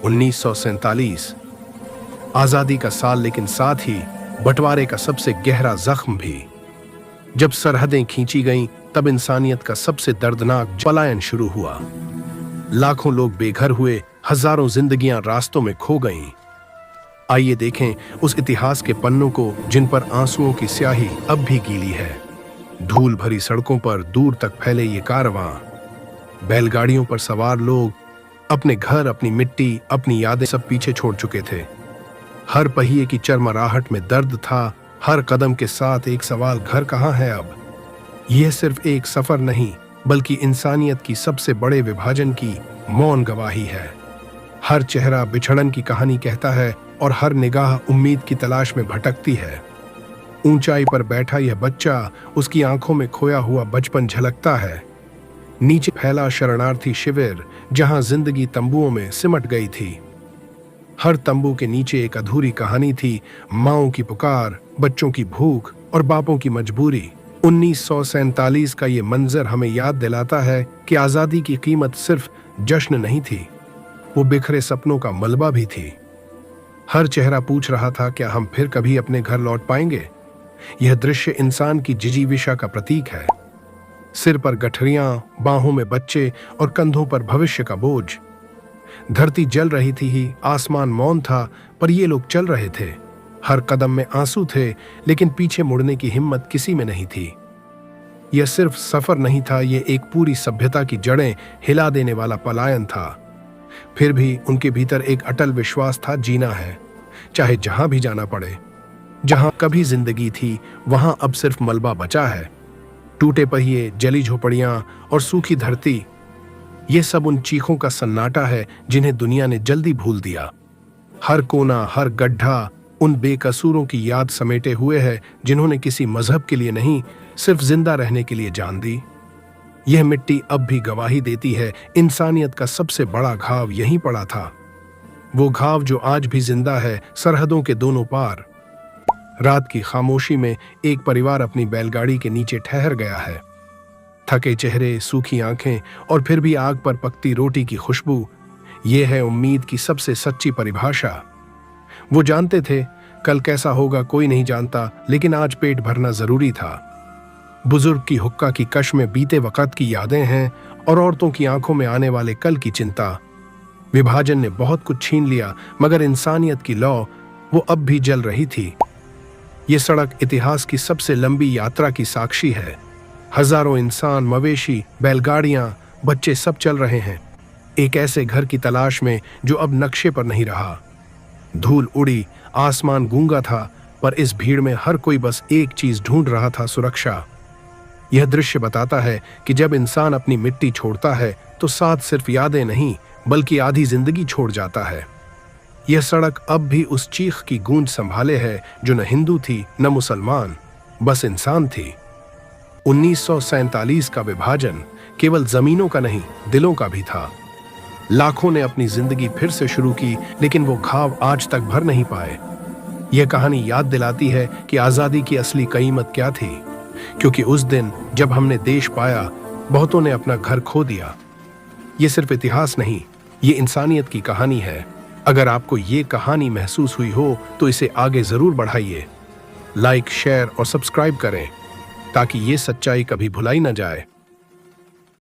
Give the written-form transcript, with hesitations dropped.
1947 आजादी का साल, लेकिन साथ ही बंटवारे का सबसे गहरा जख्म भी। जब सरहदें खींची गईं, तब इंसानियत का सबसे दर्दनाक पलायन शुरू हुआ। लाखों लोग बेघर हुए, हजारों जिंदगियां रास्तों में खो गईं। आइए देखें उस इतिहास के पन्नों को जिन पर आंसुओं की स्याही अब भी गीली है। धूल भरी सड़कों पर दूर तक फैले ये कारवां, बैलगाड़ियों पर सवार लोग अपने घर, अपनी मिट्टी, अपनी यादें सब पीछे छोड़ चुके थे। हर पहिए की चरमराहट में दर्द था, हर कदम के साथ एक सवाल, घर कहाँ है अब। यह सिर्फ एक सफर नहीं, बल्कि इंसानियत की सबसे बड़े विभाजन की मौन गवाही है। हर चेहरा बिछड़न की कहानी कहता है और हर निगाह उम्मीद की तलाश में भटकती है। ऊंचाई पर बैठा यह बच्चा, उसकी आंखों में खोया हुआ बचपन झलकता है। नीचे फैला शरणार्थी शिविर, जहां जिंदगी तंबुओं में सिमट गई थी। हर तंबू के नीचे एक अधूरी कहानी थी, माओं की पुकार, बच्चों की भूख और बापों की मजबूरी। 1947 का ये मंजर हमें याद दिलाता है कि आजादी की कीमत सिर्फ जश्न नहीं थी, वो बिखरे सपनों का मलबा भी थी। हर चेहरा पूछ रहा था, क्या हम फिर कभी अपने घर लौट पाएंगे। यह दृश्य इंसान की जिजीविषा का प्रतीक है। सिर पर गठरियां, बाहों में बच्चे और कंधों पर भविष्य का बोझ। धरती जल रही थी ही, आसमान मौन था, पर ये लोग चल रहे थे। हर कदम में आंसू थे, लेकिन पीछे मुड़ने की हिम्मत किसी में नहीं थी। यह सिर्फ सफर नहीं था, यह एक पूरी सभ्यता की जड़ें हिला देने वाला पलायन था। फिर भी उनके भीतर एक अटल विश्वास था, जीना है, चाहे जहां भी जाना पड़े। जहां कभी जिंदगी थी, वहां अब सिर्फ मलबा बचा है। टूटे पहिए, जली झोपड़ियां और सूखी धरती, ये सब उन चीखों का सन्नाटा है जिन्हें दुनिया ने जल्दी भूल दिया। हर कोना, हर गड्ढा उन बेकसूरों की याद समेटे हुए है जिन्होंने किसी मजहब के लिए नहीं, सिर्फ जिंदा रहने के लिए जान दी। यह मिट्टी अब भी गवाही देती है, इंसानियत का सबसे बड़ा घाव यहीं पड़ा था। वो घाव जो आज भी जिंदा है, सरहदों के दोनों पार। रात की खामोशी में एक परिवार अपनी बैलगाड़ी के नीचे ठहर गया है। थके चेहरे, सूखी आंखें और फिर भी आग पर पकती रोटी की खुशबू, ये है उम्मीद की सबसे सच्ची परिभाषा। वो जानते थे कल कैसा होगा कोई नहीं जानता, लेकिन आज पेट भरना जरूरी था। बुजुर्ग की हुक्का की कश में बीते वक्त की यादें हैं और औरतों की आंखों में आने वाले कल की चिंता। विभाजन ने बहुत कुछ छीन लिया, मगर इंसानियत की लौ वो अब भी जल रही थी। ये सड़क इतिहास की सबसे लंबी यात्रा की साक्षी है। हजारों इंसान, मवेशी, बैलगाड़ियां, बच्चे सब चल रहे हैं एक ऐसे घर की तलाश में जो अब नक्शे पर नहीं रहा। धूल उड़ी, आसमान गूंगा था, पर इस भीड़ में हर कोई बस एक चीज ढूंढ रहा था, सुरक्षा। यह दृश्य बताता है कि जब इंसान अपनी मिट्टी छोड़ता है तो साथ सिर्फ यादें नहीं, बल्कि आधी जिंदगी छोड़ जाता है। यह सड़क अब भी उस चीख की गूंज संभाले है जो न हिंदू थी न मुसलमान, बस इंसान थी। 1947 का विभाजन केवल जमीनों का नहीं, दिलों का भी था। लाखों ने अपनी जिंदगी फिर से शुरू की, लेकिन वो घाव आज तक भर नहीं पाए। यह कहानी याद दिलाती है कि आजादी की असली कीमत क्या थी, क्योंकि उस दिन जब हमने देश पाया, बहुतों ने अपना घर खो दिया। ये सिर्फ इतिहास नहीं, ये इंसानियत की कहानी है। अगर आपको ये कहानी महसूस हुई हो तो इसे आगे जरूर बढ़ाइए। लाइक, शेयर और सब्सक्राइब करें ताकि ये सच्चाई कभी भुलाई न जाए।